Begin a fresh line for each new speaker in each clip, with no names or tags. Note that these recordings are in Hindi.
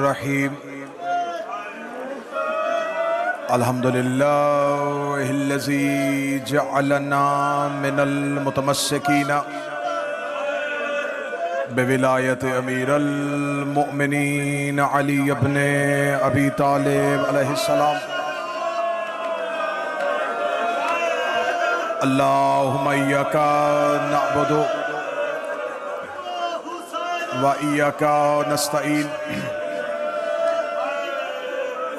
रहीम अल्हम्दुलिल्लाहिल्लज़ी जअलना मिनल मुतमस्सिकीना बिविलायत अमीरुल मुमिनीन अली इब्ने अबी तालिब अलैहिस्सलाम। अल्लाहुम्मा इय्याका नअबुदु व इय्याका नस्तईन।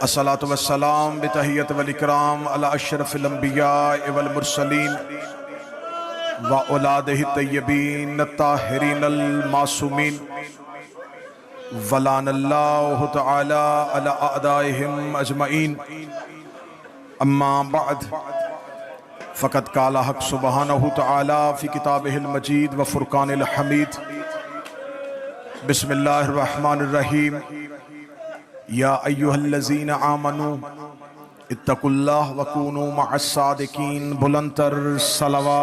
अस्सलातु वस्सलाम बितहियत वल इकराम अला अशरफिल अंबिया वल मुरसलीन व औलादिहि तय्यबीन ताहिरीन अल मासूमीन वलानल्लाहु तआला अला अअदाइहिम अजमईन। अम्मा बअद फ़क़द क़ाला हक़ सुब्हानहु तआला फ़ी किताबिहिल मजीद व फ़ुरक़ानिल हमीद। बिस्मिल्लाहिर रहमानिर रहीम। या अय्युहल्लज़ीना आमनू इत्तक़ुल्लाह व कूनू मअस सादिक़ीन। बुलंदतर सलवात।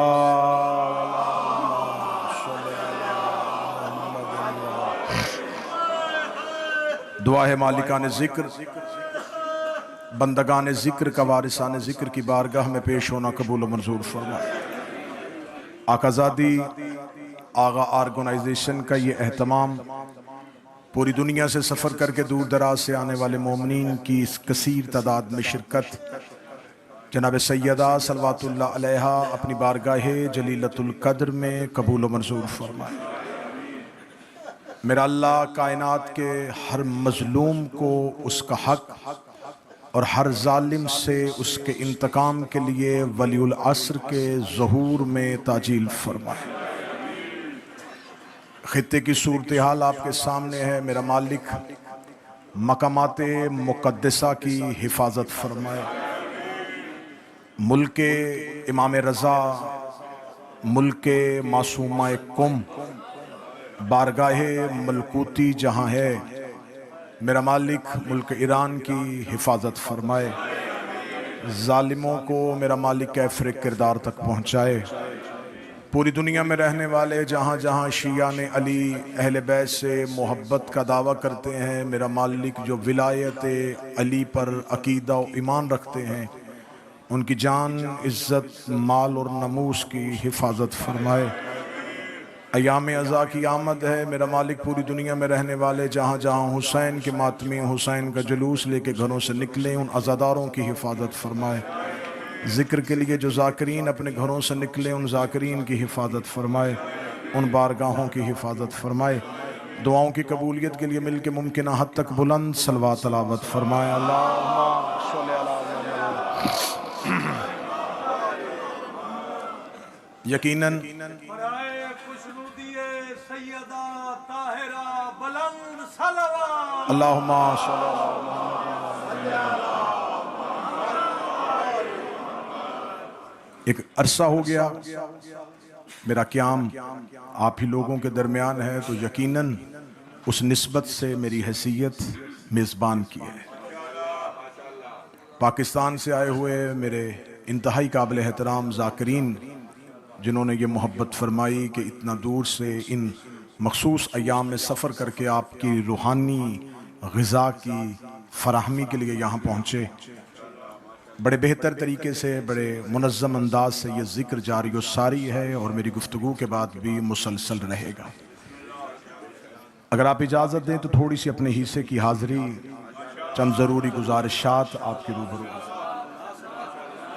दुआ है मालिकाने ज़िक्र, बंदगाने ज़िक्र का वारिसाने ज़िक्र की बारगाह में पेश होना कबूल व मंजूर फरमाए। आकाज़ादी आगा ऑर्गेनाइजेशन का ये एहतमाम पूरी दुनिया से सफ़र करके दूर दराज से आने वाले मोमिनीन की इस कसीर तादाद में शिरकत जनाब सैयदा सलवातुल्लाह अलैहा अपनी बारगाह जलीलतुल कद्र में कबूल व मंजूर फरमाए। मेरा अल्लाह कायनात के हर मजलूम को उसका हक और हर जालिम से उसके इंतकाम के लिए वलीउल अस्र के ज़हूर में ताजील फरमाए। खित्ते की सूरत हाल आपके सामने है। मेरा मालिक मकामाते मुक़द्दसा की हिफाजत फरमाए। मुल्के इमाम रज़ा, मुल्के मासूमा कुम, बारगाहे मलकूती जहाँ है, मेरा मालिक मुल्क ईरान की हिफाजत फरमाए। जालिमों को मेरा मालिक कैफ़र किरदार तक पहुँचाए। पूरी दुनिया में रहने वाले जहाँ जहाँ शिया ने अली अहले बैत से मोहब्बत का दावा करते हैं, मेरा मालिक जो विलायत अली पर अकीदा और ईमान रखते हैं, उनकी जान, इज़्ज़त, माल और नमूस की हिफाजत फरमाए। अयाम अज़ा की आमद है। मेरा मालिक पूरी दुनिया में रहने वाले जहाँ जहाँ हुसैन के मातमी, हुसैन का जुलूस लेके घरों से निकले, उन अज़ादारों की हिफाजत फरमाए। ज़िक्र के लिए जो ज़ाकिरीन अपने घरों से निकले, उन ज़ाकिरीन की हिफाजत फरमाए, उन बारगाहों की हिफाजत फरमाए। दुआओं की कबूलियत के लिए मिल के मुमकिन हद तक बुलंद सलवात तलावत फरमाए। अल्लाहुम्मा सल्लि अला मुहम्मद। यकीनन अल्लाहुम्मा सल्लि अला मुहम्मद। एक अरसा हो गया मेरा क़याम आप ही लोगों के दरमियान है, तो यकीनन उस निस्बत से मेरी हैसियत मेज़बान की है। पाकिस्तान से आए हुए मेरे इंतहाई काबिल एहतराम ज़ाकिरीन, जिन्होंने ये मोहब्बत फरमाई कि इतना दूर से इन मखसूस अय्याम में सफ़र करके आपकी रूहानी ग़िज़ा की फराहमी के लिए यहाँ पहुँचे। बड़े बेहतर तरीके से, बड़े मुनज़्ज़म अंदाज से ये ज़िक्र जारी व सारी है और मेरी गुफ्तगू के बाद भी मुसलसल रहेगा। अगर आप इजाज़त दें तो थोड़ी सी अपने हिस्से की हाज़िरी, चंद ज़रूरी गुजारिशात आपके रूबरू।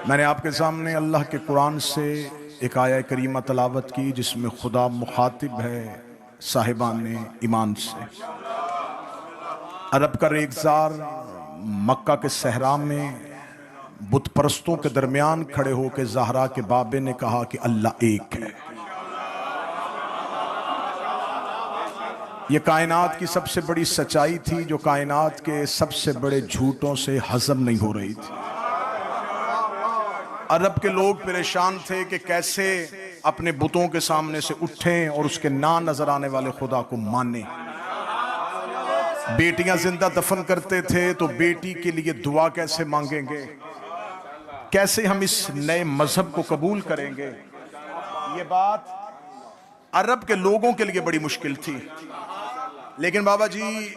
मैंने आपके सामने अल्लाह के कुरान से एक आया करीमा तलावत की, जिसमें खुदा मुखातिब है साहिबान ईमान से। अरब का रेगज़ार मक्का के सहरा में बुत परस्तों के दरमियान खड़े होकर ज़हरा के बाबे ने कहा कि अल्लाह एक है। ये कायनात की सबसे बड़ी सच्चाई थी, जो कायनात के सबसे बड़े झूठों से हजम नहीं हो रही थी। अरब के लोग परेशान थे कि कैसे अपने बुतों के सामने से उठें और उसके ना नजर आने वाले खुदा को माने। बेटियां जिंदा दफन करते थे तो बेटी के लिए दुआ कैसे मांगेंगे, कैसे हम इस नए मजहब को कबूल करेंगे। ये बात अरब के लोगों के लिए बड़ी मुश्किल थी। लेकिन बाबा जी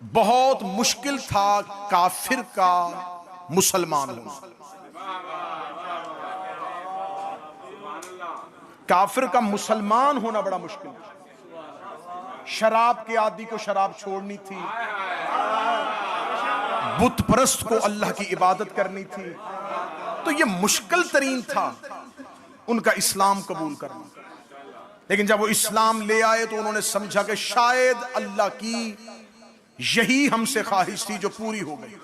बहुत मुश्किल था काफिर का मुसलमान होना। काफिर का मुसलमान होना बड़ा मुश्किल था। शराब के आदि को शराब छोड़नी थी, बुत परस्त को अल्लाह की इबादत करनी थी, तो यह मुश्किल तरीन था उनका इस्लाम कबूल करना। लेकिन जब वो इस्लाम ले आए तो उन्होंने समझा कि शायद अल्लाह की यही हमसे ख्वाहिश थी जो पूरी हो गई।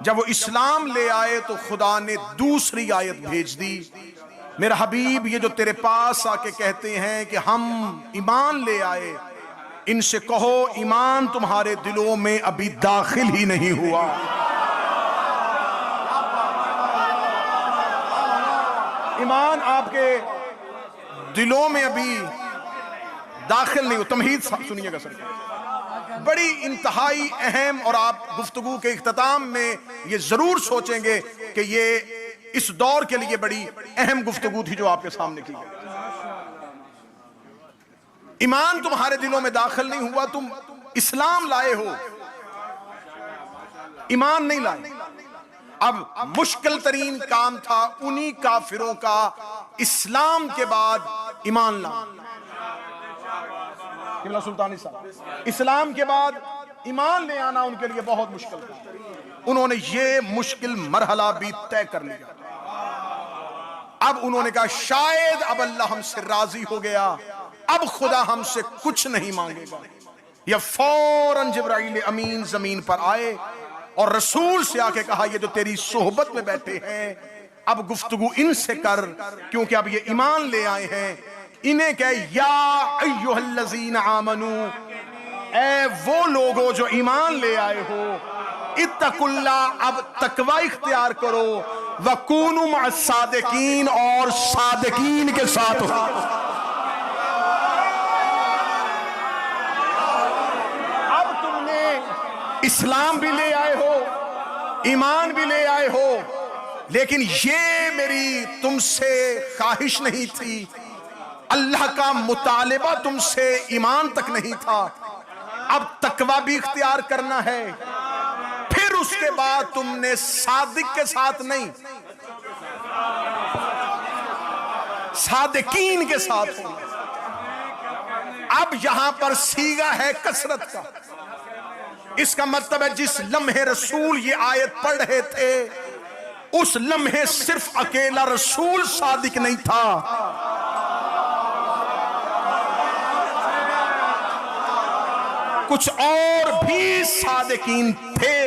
जब वो इस्लाम ले आए तो खुदा ने दूसरी आयत भेज दी, मेरा हबीब ये जो तेरे पास आके कहते हैं कि हम ईमान ले आए, इनसे कहो ईमान तुम्हारे दिलों में अभी दाखिल ही नहीं हुआ। ईमान आपके दिलों में अभी दाखिल नहीं हो। तमहीद सुनिएगा सर, बड़ी इंतहाई अहम, और आप गुफ्तगू के इख्तिताम में ये जरूर सोचेंगे कि ये इस दौर के लिए बड़ी अहम गुफ्तगू थी जो आपके सामने की गई। ईमान तुम्हारे दिलों में दाखिल नहीं हुआ, तुम इस्लाम लाए हो, ईमान नहीं लाए। अब मुश्किल तरीन काम था उन्हीं काफिरों का इस्लाम के बाद ईमान लाना। सुल्तानी साहब, इस्लाम के बाद ईमान ले आना उनके लिए बहुत मुश्किल था। उन्होंने ये मुश्किल मरहला भी तय कर लिया। अब उन्होंने कहा शायद अब अल्लाह हमसे राजी हो गया, अब खुदा हमसे कुछ नहीं मांगेगा। या फौरन जिब्राइल अमीन जमीन पर आए और रसूल से आके कहा ये जो तेरी सोहबत में बैठे हैं, अब गुफ्तगू इनसे कर, क्योंकि अब ये ईमान ले आए हैं। इन्हें कहे या अय्युहल्लज़ीना आमनू, ए वो लोगो जो ईमान ले आए हो, इत्तकुल्लाह, अब तकवा इख्तियार करो, वकूनु मअस सादिकीन, और सादिकीन के साथ हो। अब तुमने इस्लाम भी ले आए हो, ईमान भी ले आए हो, लेकिन ये मेरी तुमसे ख्वाहिश नहीं थी, अल्लाह का मुतालिबा तुमसे ईमान तक नहीं था, अब तकवा भी इख्तियार करना है। फिर उसके बाद तुमने सादिक के साथ नहीं, सादिकीन के साथ हो। अब यहां पर सीगा है कसरत का। इसका मतलब है जिस लम्हे रसूल ये आयत पढ़ रहे थे, उस लम्हे सिर्फ अकेला रसूल सादिक नहीं था, कुछ और भी सादिकीन थे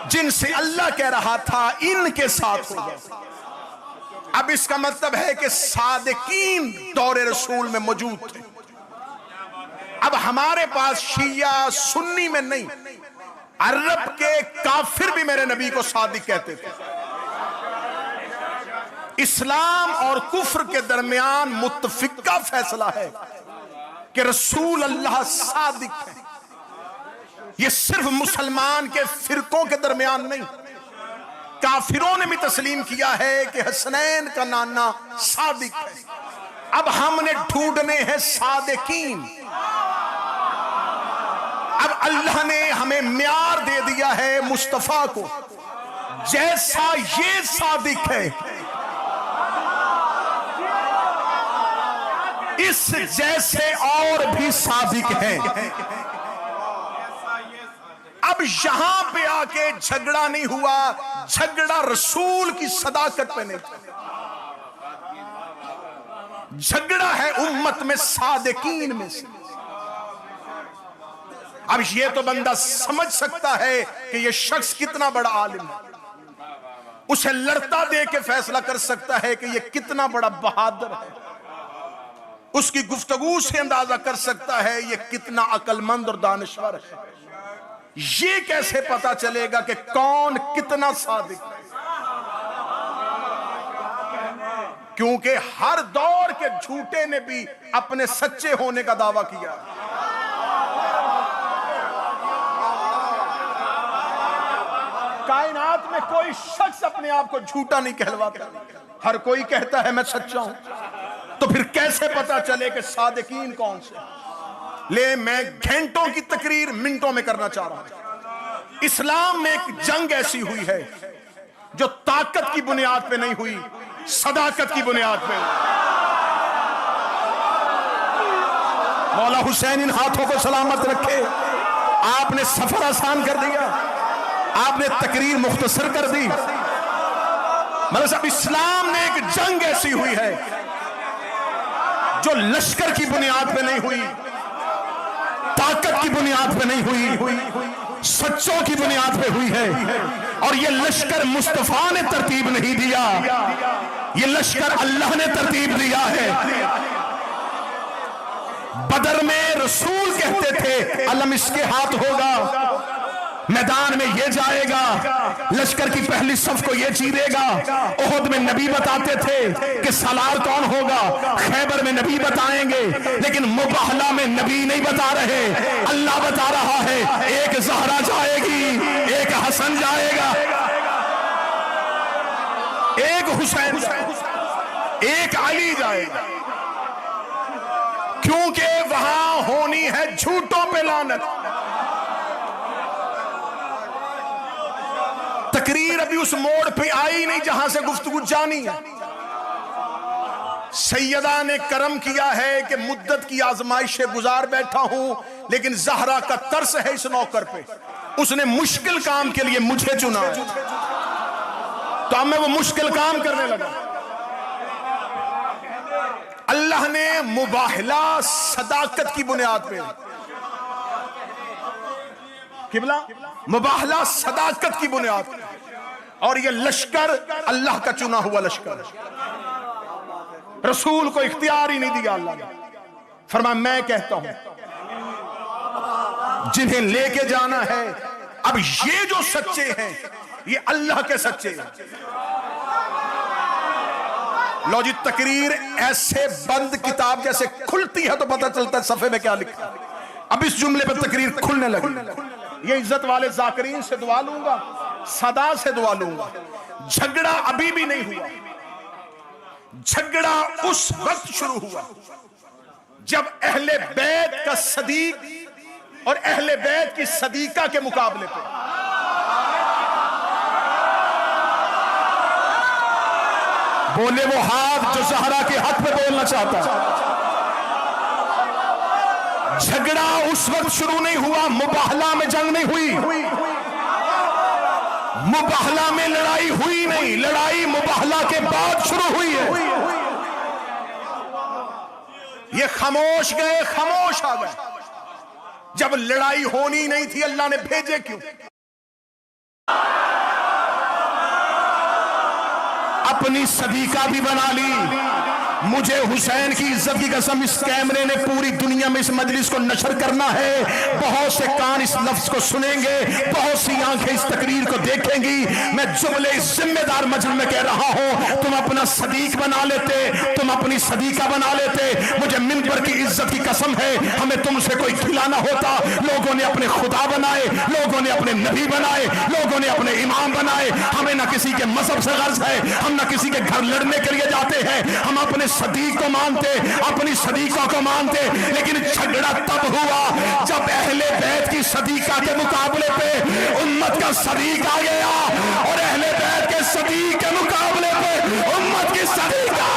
जिनसे अल्लाह कह रहा था इनके साथ हो जाए। अब इसका मतलब है कि सादिकीन दौरे रसूल में मौजूद थे। अब हमारे पास शिया सुन्नी में नहीं, अरब के काफिर भी मेरे नबी को सादिक कहते थे। इस्लाम और कुफ्र के दरमियान मुत्तफिका फैसला है कि रसूल अल्लाह सादिक है। यह सिर्फ मुसलमान के फिरकों के दरमियान नहीं, काफिरों ने भी तस्लीम किया है कि हसनैन का नाना सादिक है। अब हमने ढूंढने हैं सादिकीन। अब अल्लाह ने हमें म्यार दे दिया है मुस्तफा को, जैसा ये सादिक है इस जैसे और भी सादिक हैं। अब यहां पे आके झगड़ा नहीं हुआ, झगड़ा रसूल की सदाकत पे नहीं था, झगड़ा है उम्मत में सादिकीन में से। अब ये तो बंदा समझ सकता है कि ये शख्स कितना बड़ा आलिम है, उसे लड़ता दे के फैसला कर सकता है कि ये कितना बड़ा बहादुर है, उसकी गुफ्तगू से अंदाजा कर सकता है ये कितना अक्लमंद और दानिशवर है। ये कैसे पता चलेगा कि कौन कितना सादिक है? क्योंकि हर दौर के झूठे ने भी अपने सच्चे होने का दावा किया। कायनात में कोई शख्स अपने आप को झूठा नहीं कहलवाता, हर कोई कहता है मैं सच्चा हूं। तो फिर कैसे पता चले कि सादिकीन कौन से? ले मैं घंटों की तकरीर मिनटों में करना चाह रहा हूं। इस्लाम में एक जंग ऐसी हुई है जो ताकत की बुनियाद पे नहीं हुई, सदाकत की बुनियाद पे हुई। मौला हुसैन इन हाथों को सलामत रखे। आपने सफर आसान कर दिया, आपने तकरीर मुख्तसर कर दी। मतलब साहब, इस्लाम में एक जंग ऐसी हुई है जो लश्कर की बुनियाद पे नहीं हुई, ताकत की बुनियाद पे नहीं हुई, सच्चों की बुनियाद पे हुई है। और ये लश्कर मुस्तफा ने तरतीब नहीं दिया, ये लश्कर अल्लाह ने तरतीब दिया है। बदर में रसूल कहते थे अलम इसके हाथ होगा, मैदान में ये जाएगा, लश्कर की पहली सफ को ये चीरेगा। ओहद में नबी बताते थे कि सालार कौन होगा, खैबर में नबी बताएंगे, लेकिन मुबाहला में नबी नहीं बता रहे, अल्लाह बता रहा है। एक ज़हरा जाएगी, एक हसन जाएगा, एक हुसैन, एक अली जाएगा, क्योंकि वहां होनी है झूठों पे लानत। तकरीर अभी उस मोड़ पे आई नहीं जहां से गुफ्तगू जानी है। सैयदा ने करम किया है कि मुद्दत की आजमाइशें गुजार बैठा हूं, लेकिन ज़हरा का तरस है इस नौकर पे। उसने मुश्किल काम के लिए मुझे चुना है, तो अब मैं वो मुश्किल काम करने लगा। अल्लाह ने मुबाहला सदाकत की बुनियाद पे, किबला मुबाहला सदाकत की बुनियाद पे, और ये लश्कर अल्लाह का चुना हुआ लश्कर। रसूल को इख्तियार ही नहीं दिया अल्लाह ने। फरमाया मैं कहता हूं जिन्हें लेके जाना है, अब ये जो सच्चे हैं ये अल्लाह के सच्चे हैं। लो जी, तकरीर ऐसे बंद किताब जैसे खुलती है तो पता चलता है सफे में क्या लिखा है। अब इस जुमले पर तकरीर खुलने लगी। ये इज्जत वाले जाकिरीन से दुआ लूंगा, सदा से दुआ लूंगा। झगड़ा अभी भी नहीं हुआ, झगड़ा उस वक्त शुरू हुआ जब अहले बैत का सदीक और अहले बैत की सदीका के मुकाबले पे बोले वो हाथ जो ज़हरा के हक पे बोलना चाहता। झगड़ा उस वक्त शुरू नहीं हुआ, मुबाहला में जंग नहीं हुई, मुबाहला में लड़ाई हुई नहीं, लड़ाई मुबाहला के बाद शुरू हुई है। ये खामोश गए, खामोश आ गए। जब लड़ाई होनी नहीं थी अल्लाह ने भेजे क्यों? अपनी सदीका भी बना ली। मुझे हुसैन की इज्जत की कसम, इस कैमरे ने पूरी दुनिया में इस मजलिस को नशर करना है। बहुत से कान इस लफ्ज को सुनेंगे, बहुत सी आंखें इस तकरीर को देखेंगी। मैं जुमले जिम्मेदार मजलिस में कह रहा हूं, तुम अपना सदीक बना लेते, तुम अपनी सदीका बना लेते। मुझे मिंबर की इज्जत की कसम है, हमें तुमसे कोई खिलाना होता। लोगों ने अपने खुदा बनाए, लोगों ने अपने नबी बनाए, लोगों ने अपने इमाम बनाए। हमें ना किसी के मजहब से गर्ज है, हम ना किसी के घर लड़ने के लिए जाते हैं। हम अपने सदीक को मानते, अपनी सदीका को मानते। लेकिन झगड़ा तब हुआ जब अहले बैत की सदीका के मुकाबले पे उम्मत का सदीक आ गया, और अहले बैत के सदीक के मुकाबले पे उम्मत की सदीका।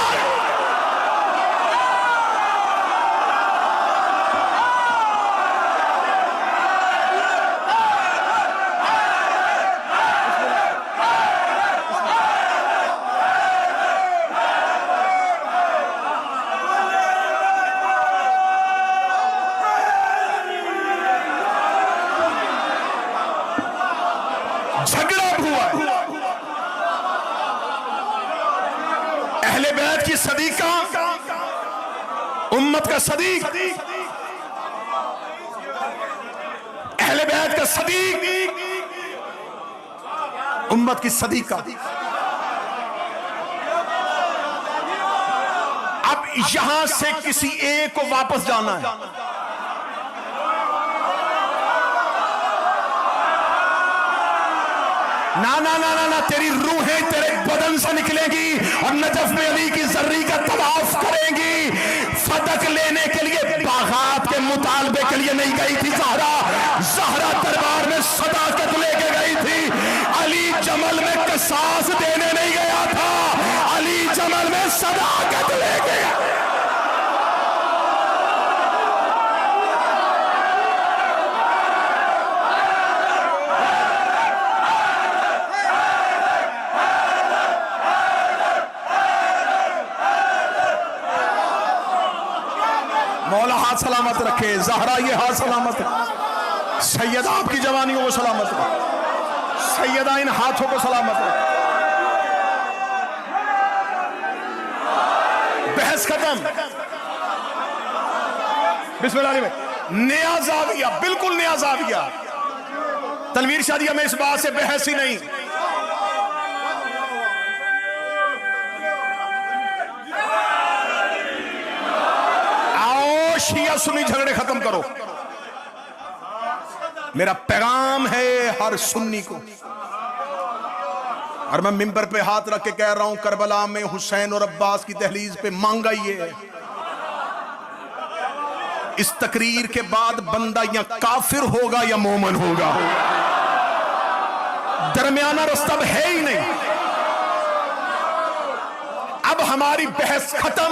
सदीका, उम्मत का सदीक, अहले बैत का सदीक, उम्मत की सदीका। अब यहां से किसी एक को वापस जाना है। ना ना ना ना ना, तेरी रूहें तेरे बदन से निकलेंगी और नजफ में अली की जर्री का तवाफ करेंगी। फदक लेने के लिए बागात के मुतालबे के लिए नहीं गई थी ज़हरा, ज़हरा दरबार में सदाकत लेके गई थी। अली जमल में कसास देने नहीं गया था, अली जमल में सदाकत लेके गया। मौला हाथ सलामत रखे, ज़हरा ये हाथ सलामत रखे, सैयदा आपकी जवानियों को सलामत रखे, सैयदा इन हाथों को सलामत रखे। बहस खत्म। बिस्मिल्लाह में नया ज़ाविया, बिल्कुल नया ज़ाविया। तनवीर शादिया में इस बात से बहस ही नहीं। शिया सुन्नी झगड़े खत्म करो। मेरा पैगाम है हर सुन्नी को, और मैं मिंबर पे हाथ रख के कह रहा हूं, करबला में हुसैन और अब्बास की दहलीज पे मांगा ये है, इस तकरीर के बाद बंदा या काफिर होगा या मोमन होगा, दरमियाना रास्ता है ही नहीं। अब हमारी बहस खत्म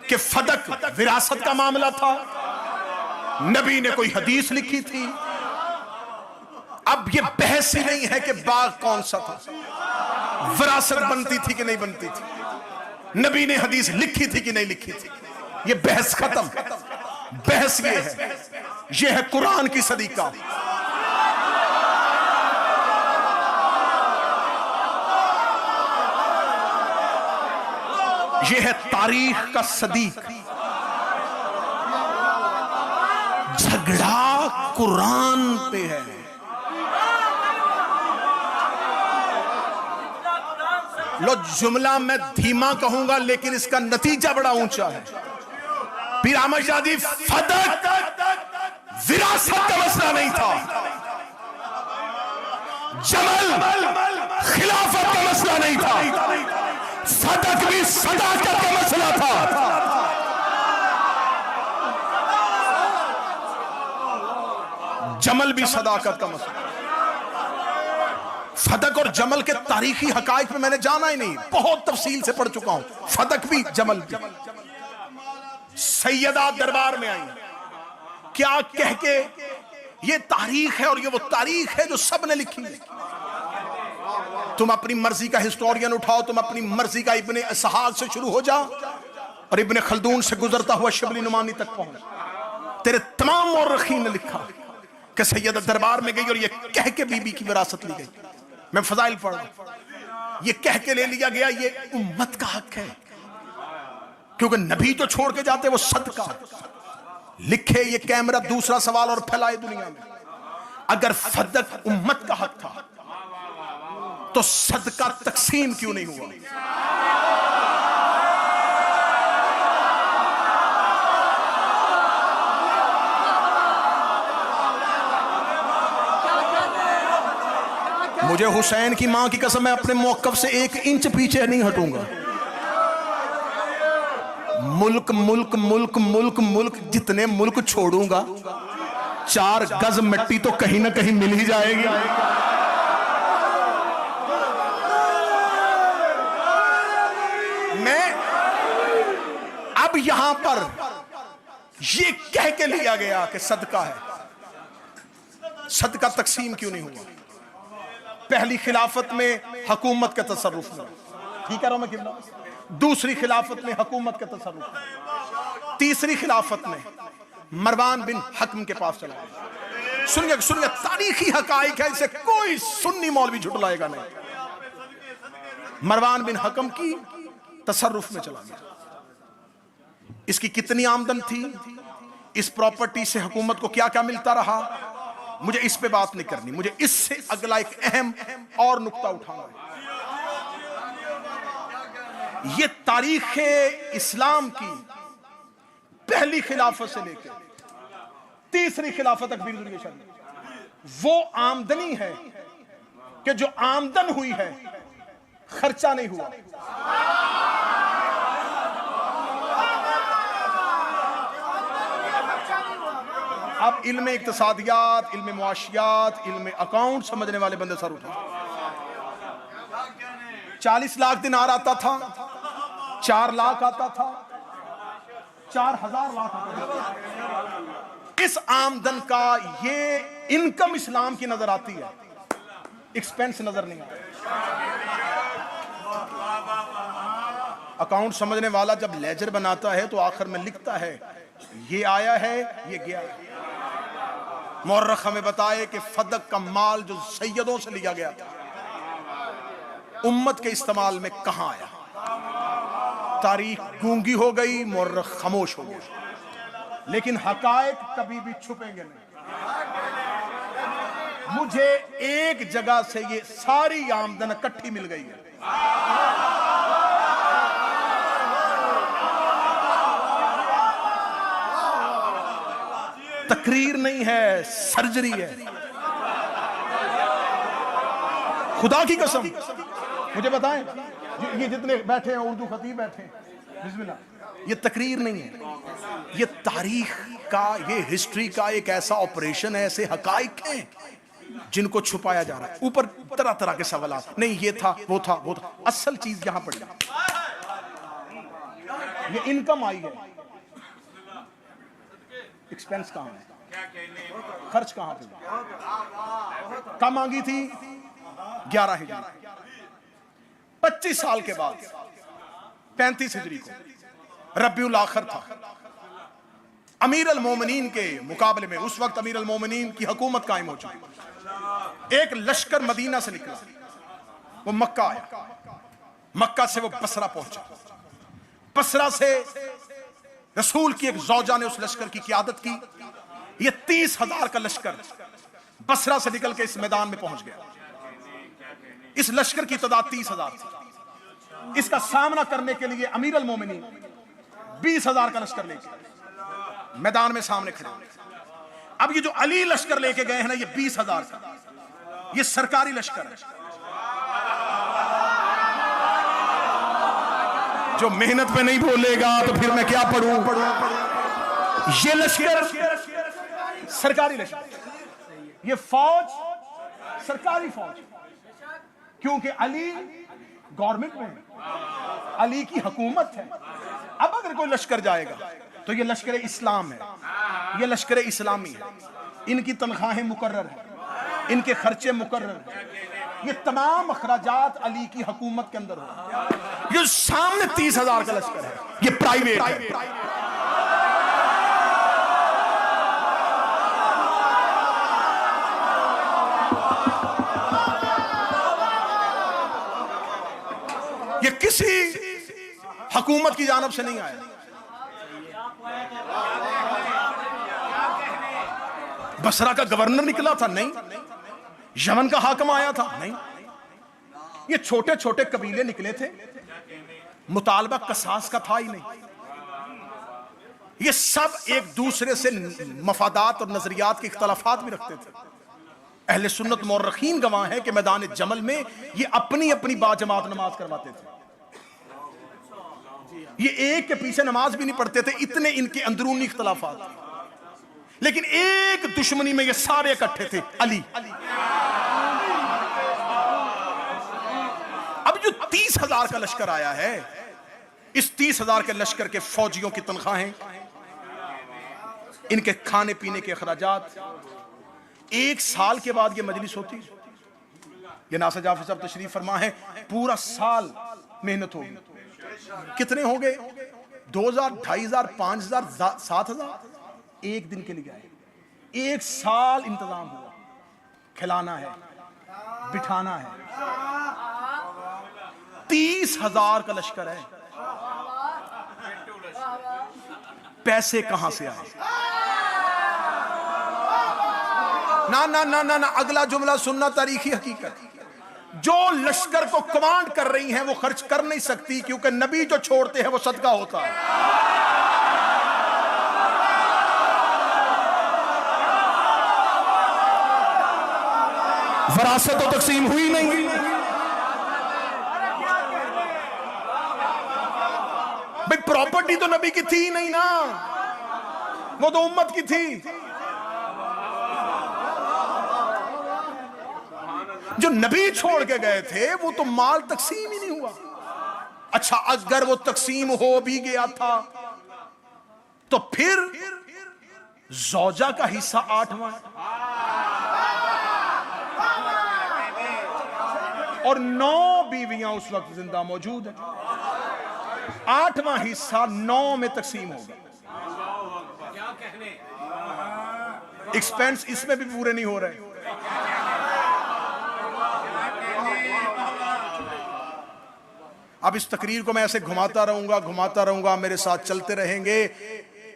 कि फदक विरासत का मामला था, नबी ने कोई हदीस लिखी थी। अब ये बहस ही नहीं है कि बाग कौन सा था, विरासत बनती थी कि नहीं बनती थी, नबी ने हदीस लिखी थी कि नहीं लिखी थी। ये बहस खत्म। बहस ये है कुरान की सदीका। ये है तारीख का सदीक। झगड़ा कुरान पे है। लो जुमला मैं धीमा कहूंगा लेकिन इसका नतीजा बड़ा ऊंचा है। पीर अहमद शादी फदक विरासत का मसला नहीं था, जमल खिलाफत का मसला नहीं था, फदक भी सदाकत का मसला था। जमल भी सदाकत का मसला। फदक और जमल के तारीखी हकाइक में मैंने जाना ही नहीं, बहुत तफसील से पढ़ चुका हूं। फदक भी जमल भी। सैयदा दरबार में आई, क्या कह के, ये तारीख है और ये वो तारीख है जो सबने लिखी है। तुम अपनी मर्जी का हिस्टोरियन उठाओ, तुम अपनी मर्जी का इब्ने इसहाक से शुरू हो जाओ और इब्ने खल्दून से गुजरता हुआ शिबली नुमानी तक पहुंच। तेरे तमाम मौरखीन ने लिखा कि सैयदा दरबार में गई और ये कह के बीबी की विरासत ली गई। मैं फजाइल पढ़ रहा हूं, ये कह के ले लिया गया, ये उम्मत का हक है, क्योंकि नबी तो छोड़ के जाते वो सदका लिखे। ये कैमरा दूसरा सवाल और फैलाए दुनिया में। अगर फदक उम्मत का हक था तो सदका तकसीम क्यों नहीं हुआ? मुझे हुसैन की मां की कसम, मैं अपने मौकफ से 1 इंच पीछे नहीं हटूंगा। मुल्क मुल्क मुल्क मुल्क मुल्क जितने मुल्क छोड़ूंगा, 4 गज मिट्टी तो कहीं ना कहीं मिल ही जाएगी। मैं अब यहां पर ये कह के लिया गया कि सदका है, सदका तकसीम क्यों नहीं हुआ? पहली खिलाफत में हुकूमत के तसर्रुफ में, ठीक कह रहा हूं मैं कितना? दूसरी खिलाफत में हुकूमत के तसर्रुफ में, तीसरी खिलाफत में मरवान बिन हकम के पास चला गया। सुनिए सुनिए, तारीखी हकाइक है, इसे कोई सुन्नी मौलवी झुटलाएगा नहीं। मरवान बिन हकम की तसर्रुफ में चला गया। इसकी कितनी आमदन थी, इस प्रॉपर्टी से हुकूमत को क्या क्या मिलता रहा, मुझे इस पे बात नहीं करनी। मुझे इससे अगला एक अहम और नुक्ता उठाना है। ये तारीख इस्लाम की पहली खिलाफत से लेकर तीसरी खिलाफत तक वो आमदनी है कि जो आमदन हुई है खर्चा नहीं हुआ। अब इल्म इक्तिसादियात, इल्म मुआशियात, इल्म अकाउंट समझने वाले बंदे सर उठा। 40 लाख दिनार आता था, 4 लाख आता था, 4000 लाख आता था। इस आमदन का ये इनकम इस्लाम की नजर आती है, एक्सपेंस नजर नहीं आता। अकाउंट समझने वाला जब लेजर बनाता है तो आखिर में लिखता है ये आया है, ये गया है। मौर्रख हमें बताए कि फदक का माल जो सैयदों से लिया गया था उम्मत के इस्तेमाल में कहां आया। तारीख गूंगी हो गई, मौर्रख खामोश हो गया, लेकिन हकायक कभी भी छुपेंगे नहीं। मुझे एक जगह से ये सारी आमदन इकट्ठी मिल गई है। तकरीर नहीं है, सर्जरी है। खुदा की कसम मुझे बताएं, ये जितने बैठे हैं उर्दू खतीब बैठे हैं, बिस्मिल्लाह, ये तकरीर नहीं है, ये तारीख का, ये हिस्ट्री का एक ऐसा ऑपरेशन है, ऐसे हकाइक हैं जिनको छुपाया जा रहा है। ऊपर तरह तरह के सवाल, नहीं ये था, वो था, वो था। असल चीज यहां पड़ी, ये इनकम आई है, एक्सपेंस कहां है, खर्च कहां पे। कम मांगी थी 11 हिजरी, 25 साल के बाद 35 हिजरी को रब्बिउल आखिर था। अमीर अल मोमिनीन के मुकाबले में उस वक्त अमीर अल मोमिनीन की हुकूमत कायम हो चुकी। एक लश्कर मदीना से निकला, वो मक्का आया, मक्का से वो बसरा पहुंचा, बसरा से रसूल की एक जौजा ने उस लश्कर की क़ियादत की। ये 30,000 का लश्कर बसरा से निकल के इस मैदान में पहुंच गया। इस लश्कर की तादाद 30,000 थी। इसका सामना करने के लिए अमीर अल मोमिनीन 20,000 का लश्कर लेके मैदान में सामने खड़े। अब ये जो अली लश्कर लेके गए हैं ना, ये 20,000 का, ये सरकारी लश्कर है। जो मेहनत पे नहीं बोलेगा तो फिर मैं क्या पढ़ूं। ये लश्कर सरकारी लश्कर, ये फौज सरकारी फौज, क्योंकि अली गवर्नमेंट में है, अली की हुकूमत है। अब अगर कोई लश्कर जाएगा तो ये लश्कर इस्लाम है, ये लश्कर इस्लामी है। इनकी तनख्वाहें मुकर्रर हैं, इनके खर्चे मुकर्रर हैं, ये तमाम अखराजात अली की हुकूमत के अंदर हो। ये सामने 30,000 का लश्कर है, ये प्राइवेट है। ये किसी हुकूमत की जानब से नहीं आया। बसरा का गवर्नर निकला था? नहीं। यमन का हाकिम आया था? नहीं। ये छोटे छोटे कबीले निकले थे, मुतालबा कसास का था ही नहीं। ये सब एक दूसरे से मफादात और नजरियात के इख्तलाफात भी रखते थे। अहले सुन्नत मौर्रखीन गवाह हैं कि मैदान जमल में ये अपनी अपनी बाजमात नमाज करवाते थे। ये एक के पीछे नमाज भी नहीं पढ़ते थे, इतने इनके अंदरूनी इख्तलाफात थे। लेकिन एक दुश्मनी में ये सारे इकट्ठे थे, अली। अब जो 30,000 का लश्कर आया है, इस 30,000 के लश्कर के फौजियों की तनख्वाहें, इनके खाने पीने के अखराजात, 1 साल के बाद ये मजलिस होती। ये नासर जाफर साहब तशरीफ फरमा है, पूरा साल मेहनत होगी। कितने हो गए? 2,000, 2,500, 5,000, 7,000 एक दिन के लिए आए। 1 साल इंतजाम हुआ, खिलाना है, बिठाना है। 30,000 का लश्कर है, पैसे कहां से आए? ना ना ना ना ना, अगला जुमला सुनना, तारीखी हकीकत। जो लश्कर को कमांड कर रही हैं वो खर्च कर नहीं सकती, क्योंकि नबी जो छोड़ते हैं वो सदका होता है। वरासत तो तकसीम हुई नहीं। भाई प्रॉपर्टी तो नबी की थी नहीं ना, वो तो उम्मत की थी। जो नबी छोड़ के गए थे वो तो माल तकसीम ही नहीं हुआ। अच्छा, अगर वो तकसीम हो भी गया था तो फिर ज़ौजा का हिस्सा 8वां और 9 बीवियां उस वक्त जिंदा मौजूद है। 8वां हिस्सा 9 में तकसीम होगा। एक्सपेंस इसमें भी पूरे नहीं हो रहे। अब इस तकरीर को मैं ऐसे घुमाता रहूंगा, मेरे साथ चलते रहेंगे।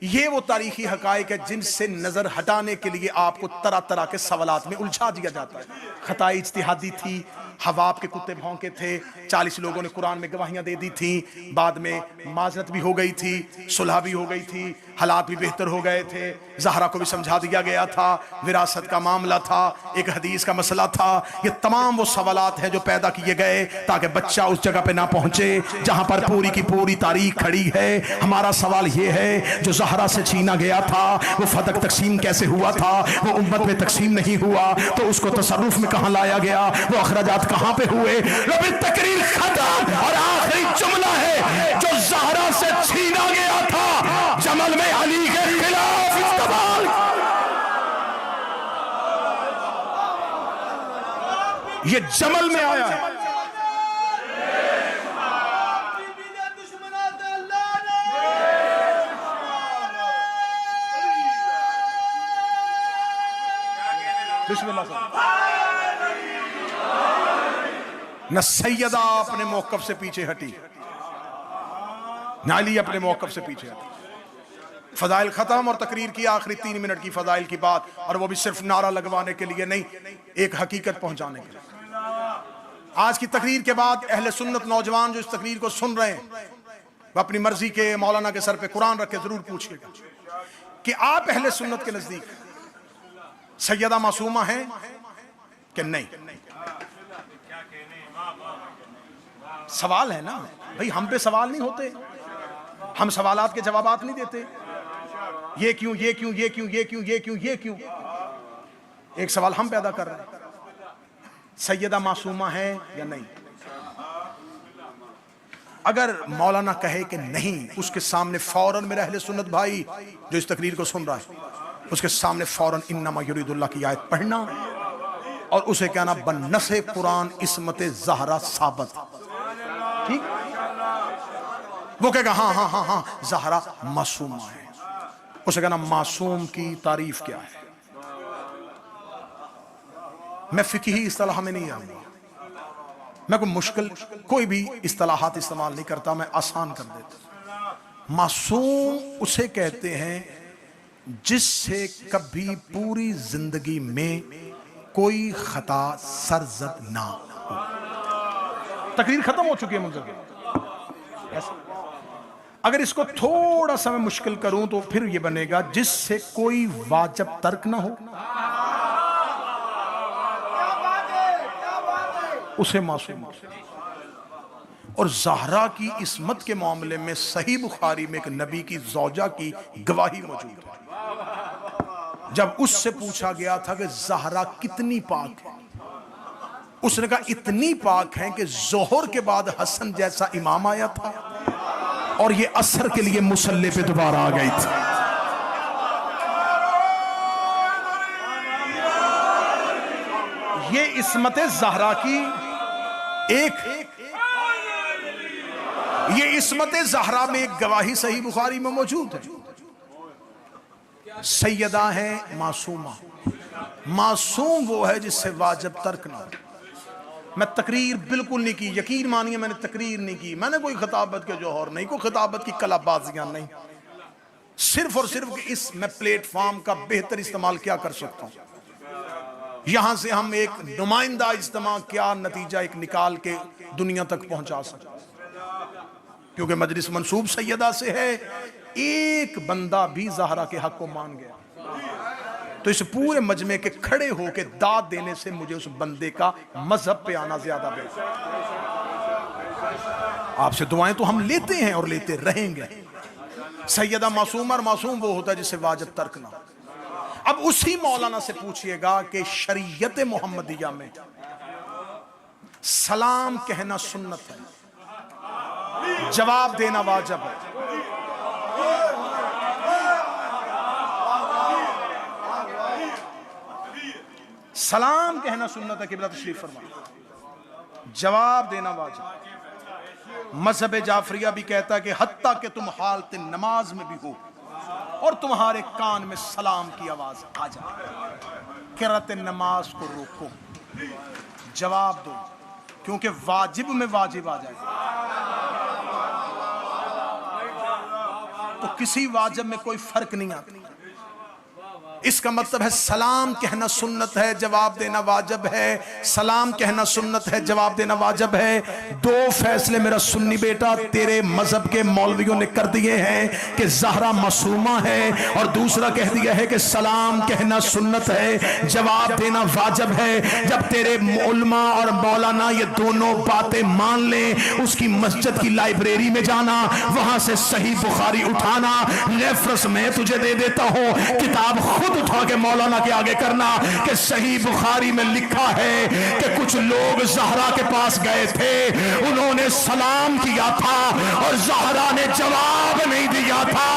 ये वो तारीखी हकायक है जिनसे नजर हटाने के लिए आपको तरह तरह के सवालात में उलझा दिया जाता है। खताई इज्तिहादी थी, हवाब के कुत्ते भौंके थे, 40 लोगों ने कुरान में गवाहियां दे दी थी, बाद में माजरत भी हो गई थी, सुलह भी हो गई थी, हालात भी बेहतर हो गए थे, ज़हरा को भी समझा दिया गया था, विरासत का मामला था, एक हदीस का मसला था। ये तमाम वो सवालात हैं जो पैदा किए गए ताकि बच्चा उस जगह पे ना पहुंचे जहां पर पूरी की पूरी तारीख खड़ी है। हमारा सवाल ये है, जो ज़हरा से छीना गया था वो फदक तकसीम कैसे हुआ था? वो उम्मत में तकसीम नहीं हुआ तो उसको तसर्रुफ में कहां लाया गया? वो अखराजात कहां पे हुए? रबी तकरीर खत्म और आखिरी जुमला है, जो ज़हरा से छीना गया था जमल में अली के खिलाफ इस्तेमाल। ये जमल में आया है। न सैयदा अपने मौकफ से पीछे हटी, न अली अपने मौकफ से पीछे हटी। फजाइल खत्म और तकरीर की आखिरी 3 मिनट की फजाइल की बात, और वो भी सिर्फ नारा लगवाने के लिए नहीं, एक हकीकत पहुंचाने के लिए। आज की तकरीर के बाद अहले सुन्नत नौजवान जो इस तकरीर को सुन रहे हैं, वो अपनी मर्जी के मौलाना के सर पे कुरान रख के जरूर पूछिएगा कि आप अहले सुन्नत के नजदीक सैयदा मासूमा है कि नहीं? सवाल है ना भाई, हम पे सवाल नहीं होते, हम सवालात के जवाबात नहीं देते। ये क्यों, ये क्यों, ये क्यों, ये क्यों, ये क्यों, ये क्यों? एक सवाल हम पैदा कर रहे हैं, सैयदा मासूमा है या नहीं? अगर मौलाना कहे कि नहीं, उसके सामने फौरन मेरे अहले सुन्नत भाई जो इस तकरीर को सुन रहा है, उसके सामने फौरन इन्नमा युरीदुल्लाह की आयत पढ़ना और उसे कहना बन्नसे कुरान इस्मत ज़हरा साबत। ठीक? वो कहेगा हाँ हाँ हाँ हाँ ज़हरा मासूमा है, उसे कहना मासूम की तारीफ क्या है। मैं फिक़ही इस्तिलाह में नहीं आऊंगा, मैं कोई मुश्किल कोई भी इस्तिलाहात इस्तेमाल नहीं करता, मैं आसान कर देता। मासूम उसे कहते हैं जिससे कभी पूरी जिंदगी में कोई खता सरजद ना हो। तकरीर खत्म हो चुकी है मुझे। अगर इसको थोड़ा सा मैं मुश्किल करूं तो फिर ये बनेगा जिससे कोई वाजिब तर्क ना हो, उसे मासूम। और ज़हरा की इस्मत के मामले में सही बुखारी में एक नबी की ज़ौजा की गवाही मौजूद है। जब उससे पूछा गया था कि ज़हरा कितनी पाक है, उसने कहा इतनी पाक है कि जोहर के बाद हसन जैसा इमाम आया था और ये असर के लिए मुसल्ले पे दोबारा आ गई थी। ये इस्मत ज़हरा की ये इस्मत ज़हरा में एक गवाही सही बुखारी में मौजूद है। सैयदा है मासूमा। मासूम वो है जिससे वाजिब तर्क ना हो। मैं तकरीर बिल्कुल नहीं की, यकीन मानिए मैंने तकरीर नहीं की, मैंने कोई खिताबत के जौहर नहीं, कोई खिताबत की कलाबाजियां नहीं, सिर्फ और सिर्फ इस मैं प्लेटफॉर्म का बेहतर इस्तेमाल क्या कर सकता हूं, यहां से हम एक नुमाइंदा इज्तिमा क्या नतीजा एक निकाल के दुनिया तक पहुंचा सकते। क्योंकि मजलिस मंसूब सैयदा से है, एक बंदा भी ज़हरा के हक को मान गया तो इस पूरे मजमे के खड़े होके दाद देने से मुझे उस बंदे का मजहब पे आना ज्यादा बेहतर। आपसे दुआएं तो हम लेते हैं और लेते रहेंगे। सैयदा मासूम और मासूम वो होता है जिसे वाजिब तर्क ना। अब उसी मौलाना से पूछिएगा कि शरीयत मोहम्मदिया में सलाम कहना सुन्नत है, जवाब देना वाजिब है। सलाम कहना सुन्नत है, किबला तशरीफ फरमा, जवाब देना वाजिब। मजहब जाफरिया भी कहता है कि हत्ता कि तुम हालत नमाज में भी हो और तुम्हारे कान में सलाम की आवाज आ जाए, किरात नमाज को रोको, जवाब दो, क्योंकि वाजिब में वाजिब आ जाए तो किसी वाजिब में कोई फर्क नहीं आता। इसका मतलब है सलाम कहना सुन्नत है, जवाब देना वाजिब है। सलाम कहना सुन्नत है, जवाब देना वाजिब है। दो फैसले मेरा सुन्नी बेटा तेरे मजहब के मौलवियों ने कर दिए हैं कि ज़हरा मासूमा है, और दूसरा कह दिया है कि सलाम कहना सुन्नत है, जवाब देना वाजिब है। जब तेरे उलमा और मौलाना ये दोनों बातें मान लें, उसकी मस्जिद की लाइब्रेरी में जाना, वहां से सही बुखारी उठाना, रेफरेंस में तुझे दे देता हूं, किताब खुद उठा के मौलाना के आगे करना कि सही बुखारी में लिखा है कि कुछ लोग ज़हरा के पास गए थे, उन्होंने सलाम किया था और ज़हरा ने जवाब नहीं दिया था।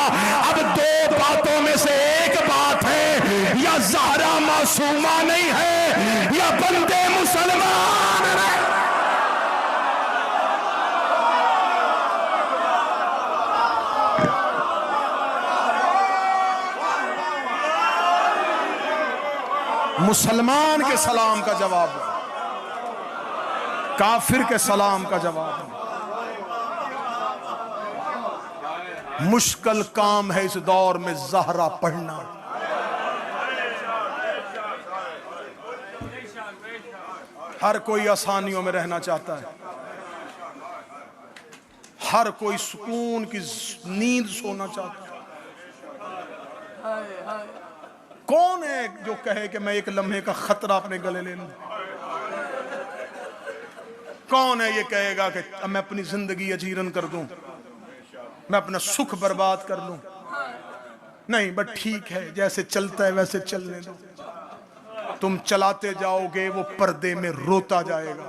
अब दो बातों में से एक बात है, या ज़हरा मासूमा नहीं है या बंदे मुसलमान है। मुसलमान के सलाम का जवाब है, काफिर के सलाम का जवाब है। मुश्किल काम है इस दौर में ज़हरा पढ़ना। हर कोई आसानियों में रहना चाहता है, हर कोई सुकून की नींद सोना चाहता है। कौन है जो कहे कि मैं एक लम्हे का खतरा अपने गले ले लूं? कौन है ये कहेगा कि मैं अपनी जिंदगी अजीरन कर दूं, मैं अपना सुख बर्बाद कर लूं? नहीं, बट ठीक है, जैसे चलता है वैसे चलने दो। तुम चलाते जाओगे, वो पर्दे में रोता जाएगा।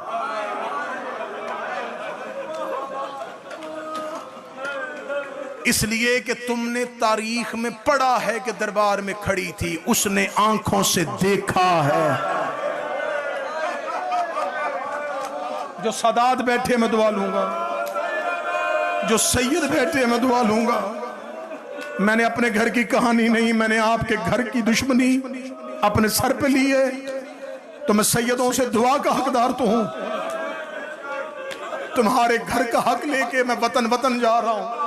इसलिए कि तुमने तारीख में पढ़ा है कि दरबार में खड़ी थी, उसने आंखों से देखा है। जो सादात बैठे मैं दुआ लूंगा, जो सैयद बैठे मैं दुआ लूंगा। मैंने अपने घर की कहानी नहीं, मैंने आपके घर की दुश्मनी अपने सर पे ली है, तो मैं सैयदों से दुआ का हकदार तो हूं। तुम्हारे घर का हक लेके मैं वतन वतन जा रहा हूं।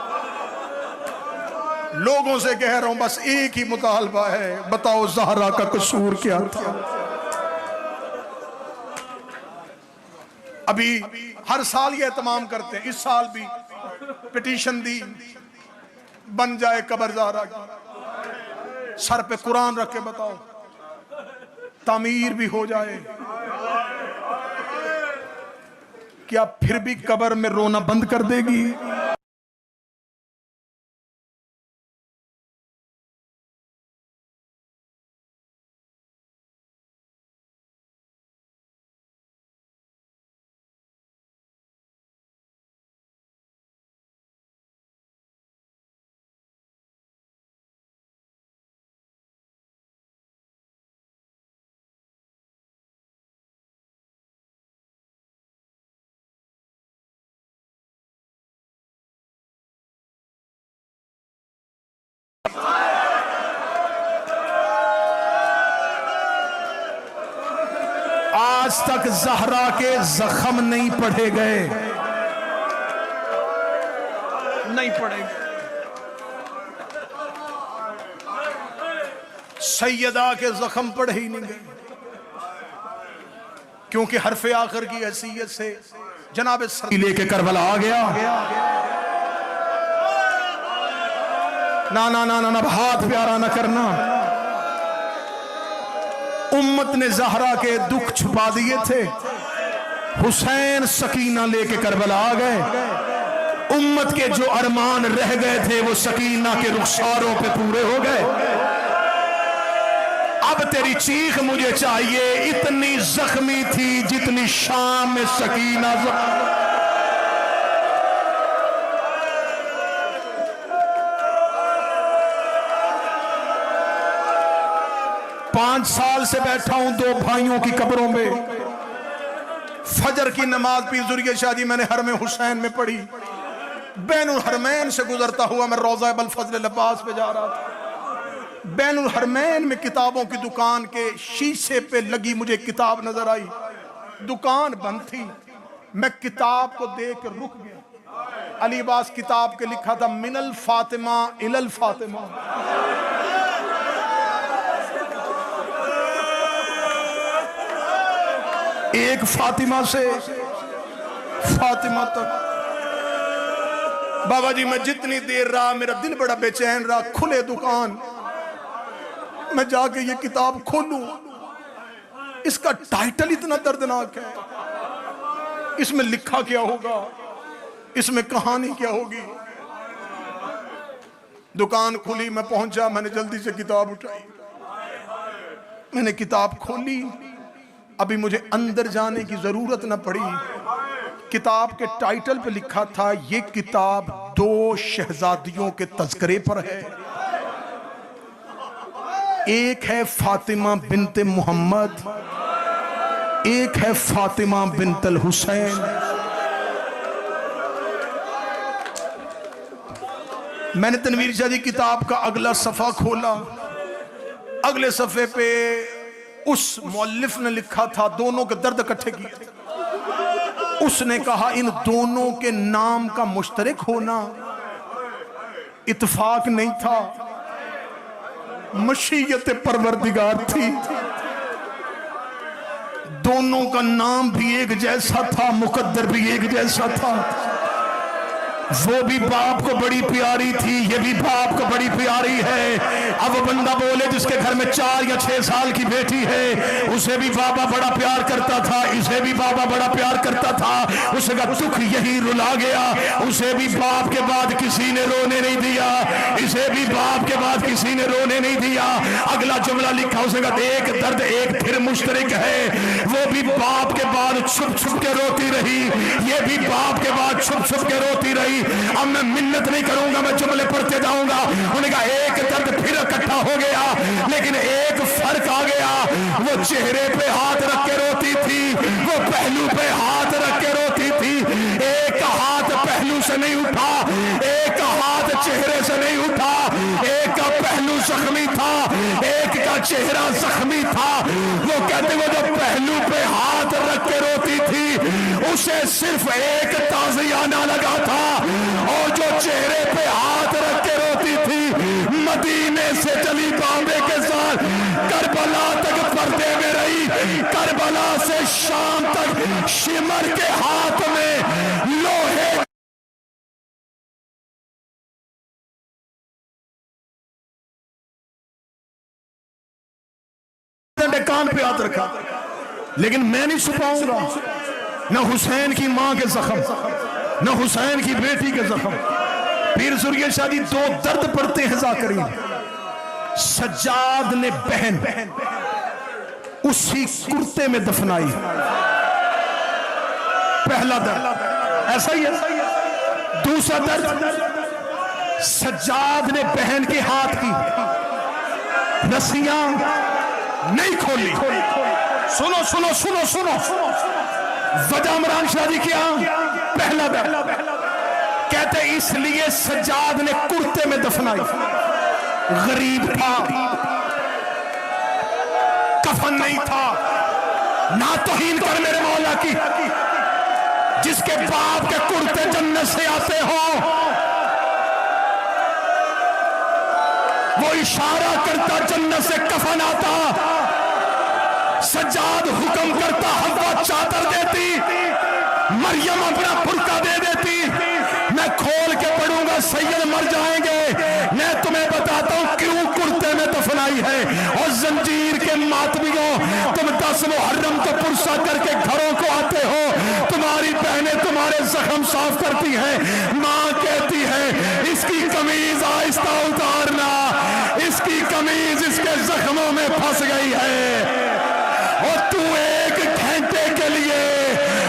लोगों से कह रहा हूं, बस एक ही मुतालबा है, बताओ ज़हरा का कसूर क्या था? अभी हर साल ये एहतमाम करते हैं, इस साल भी पिटीशन दी, बन जाए कब्र ज़हरा की, सर पे कुरान रख के बताओ, तामीर भी हो जाए। क्या फिर भी कब्र में रोना बंद कर देगी? आज तक ज़हरा के जख्म नहीं पढ़े गए, नहीं पढ़े गए। सैयदा के जख्म पढ़े ही नहीं गए, क्योंकि हरफे आखिर की हैसियत से जनाब लेके करबला आ गया। ना ना ना ना, ना हाथ प्यारा ना करना। उम्मत ने ज़हरा के दुख छुपा दिए थे, हुसैन सकीना लेके करबला आ गए। उम्मत के जो अरमान रह गए थे वो सकीना के रुखसारों पे पूरे हो गए। अब तेरी चीख मुझे चाहिए, इतनी जख्मी थी जितनी शाम में सकीना। 5 साल से बैठा हूं 2 भाइयों की कब्रों में। फजर की नमाज पी जुर्गे शादी मैंने हरम हुसैन में पढ़ी। बैनुल हरमैन से गुजरता हुआ मैं रोज़ा अबुल फजल अब्बास पे जा रहा था। बैनुल हरमैन में किताबों की दुकान के शीशे पे लगी मुझे किताब नजर आई। दुकान बंद थी। मैं किताब को देख कर रुक गया। अली अब्बास किताब के लिखा था मिनल फातिमा इलल फातिमा। एक फातिमा से फातिमा तक। बाबा जी मैं जितनी देर रहा मेरा दिल बड़ा बेचैन रहा। खुले दुकान, मैं जाके ये किताब खोलूं, इसका टाइटल इतना दर्दनाक है। इसमें लिखा क्या होगा, इसमें कहानी क्या होगी। दुकान खुली, मैं पहुंचा, मैंने जल्दी से किताब उठाई, मैंने किताब खोली। अभी मुझे अंदर जाने की जरूरत न पड़ी। किताब के टाइटल पे लिखा था ये किताब 2 शहजादियों के तज़किरे पर है। एक है फातिमा बिनते मोहम्मद, एक है फातिमा बिनतल हुसैन। मैंने तनवीर शाह जी किताब का अगला सफ़ा खोला। अगले सफ़े पे उस मौलिफ ने लिखा था, दोनों के दर्द इकट्ठे किए। उसने कहा इन दोनों के नाम का मुश्तरक होना इत्तेफाक नहीं था, मशीयत परवरदिगार थी। दोनों का नाम भी एक जैसा था, मुकद्दर भी एक जैसा था। वो भी बाप को बड़ी प्यारी थी, ये भी बाप को बड़ी प्यारी है। अब बंदा बोले जिसके घर में 4 या 6 साल की बेटी है, उसे भी बाबा बड़ा प्यार करता था, इसे भी बाबा बड़ा प्यार करता था। उसका दुख यही रुला गया। उसे भी बाप के बाद किसी ने रोने नहीं दिया, इसे भी बाप के बाद किसी ने रोने नहीं दिया। अगला जुमला लिखा, उसका एक दर्द एक फिर मुश्तरक है। वो भी बाप के बाद छुप छुप के रोती रही, ये भी बाप के बाद छुप छुप के रोती रही। अब मैं मिन्नत नहीं करूंगा, मैं जुमले पढ़ते जाऊंगा। उन्होंने कहा एक दर्द फिर इकट्ठा हो गया, लेकिन एक फर्क आ गया। वो चेहरे पे हाथ रख के रोती थी, वो पहलू पे हाथ रख के रोती थी। एक हाथ पहलू से नहीं उठा, एक हाथ चेहरे से नहीं उठा। एक का पहलू जख्मी था, एक का चेहरा जख्मी था। वो कहते वो जो पहलू पे हाथ रख के रोती थी, उसे सिर्फ एक ताज़ियाना लगा था, और जो चेहरे पे हाथ रख के रोती थी, मदीने से चली बॉम्बे के साथ करबला तक पर्दे में रही। करबला से शाम तक शिमर के हाथ में लोहे कान पे हाथ रखा। लेकिन मैं नहीं छुपाऊंगा न हुसैन की मां के जख्म, न हुसैन की बेटी के जख्म। पीर सुर्गे शादी 2 दर्द पड़ते हैं जाकरीन। सज्जाद ने बहन उसी कुर्ते में दफनाई। पहला दर्द ऐसा ही है। दूसरा दर्द, सज्जाद ने बहन के हाथ की रस्सियां नहीं खोली। सुनो सुनो सुनो सुनो, वजह इमरान शाह जी क्या? पहला दर्द कहते इसलिए सज्जाद ने कुर्ते में दफनाई। गरीब था, कफन नहीं था। ना तौहीन कर मेरे मौला की, जिसके बाप के कुर्ते जन्नत से आते हो। वो इशारा करता जन्नत से कफन आता। सज्जाद हुक्म करता हव्वा चादर देती, मरियम अपना फुर्का दे देती। मैं खोल के पढ़ूंगा, सैयद मर जाएंगे। मैं तुम्हें बताता हूं क्यों कुर्ते में दफनाई है। और जंजीर के मातमियों, तुम 10 मुहर्रम को पुरसा करके घरों को आते हो, तुम्हारी बहनें तुम्हारे जख्म साफ करती हैं। माँ कहती है इसकी कमीज आहिस्ता उतारना, इसकी कमीज इसके जख्मों में फंस गई है। और तू 1 घंटे के लिए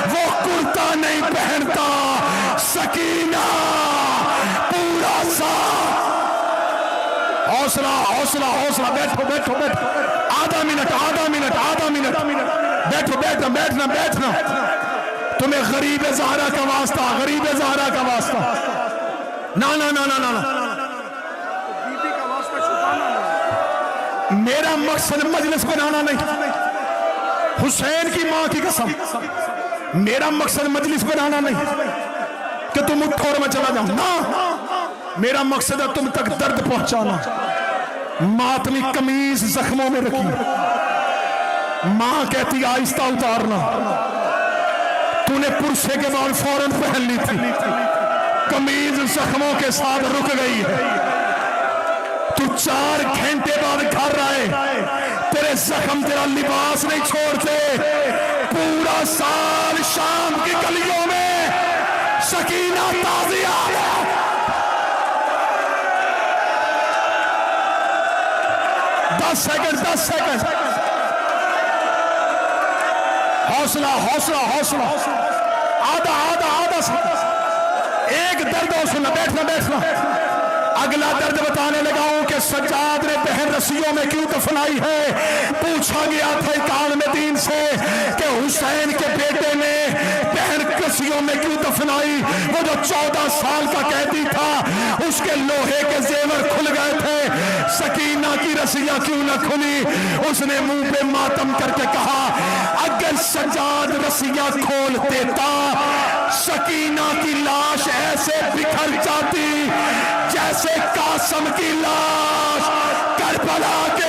वो कुर्ता नहीं पहनता। सकीना पूरा सा हौसला हौसला हौसला, बैठो बैठो बैठो, आधा मिनट आधा मिनट आधा मिनट, बैठो बैठना बैठना बैठना। तुम्हें गरीब ज़हरा का वास्ता, गरीब ज़हरा का वास्ता, ना ना ना ना ना ना,
बीबी का वास्ता छुपाना नहीं।
मेरा मकसद मजलिस बनाना नहीं, हुसैन की मां की कसम, मेरा मकसद मजलिस बनाना नहीं कि तुम उठो और मैं चला जाऊं ना, मेरा मकसद है तुम तक दर्द पहुंचाना। मातमी कमीज जख्मों में रखी, मां कहती आहिस्ता उतारना। तूने पुरसे के बाद फौरन पहन ली थी, कमीज जख्मों के साथ रुक गई है। तू 4 घंटे बाद घर आए, तेरे जख्म तेरा लिबास नहीं छोड़ते। पूरा साल शाम की गलियों में सकीना ताज़िया है। 10 सेकंड 10 सेकंड, हौसला हौसला हौसला, आधा आधा आधा सेकंड, एक दर्द और सुनना, बैठना बैठना। अगला दर्द बताने लगा हूं कि सज्जाद ने बहन रस्सियों में क्यों दफनाई है। पूछा गया था कान में दीन से कि हुसैन के बेटे ने बहन रस्सियों में क्यों दफनाई। वो जो 14 साल का कैदी था, उसके लोहे के जेवर खुल गए थे, सकीना की रस्सियां क्यों न खुली। उसने मुंह पे मातम करके कहा अगर सज्जाद रस्सियां खोल देता, सकीना की लाश ऐसे बिखर जाती जैसे कासम की लाश करबला के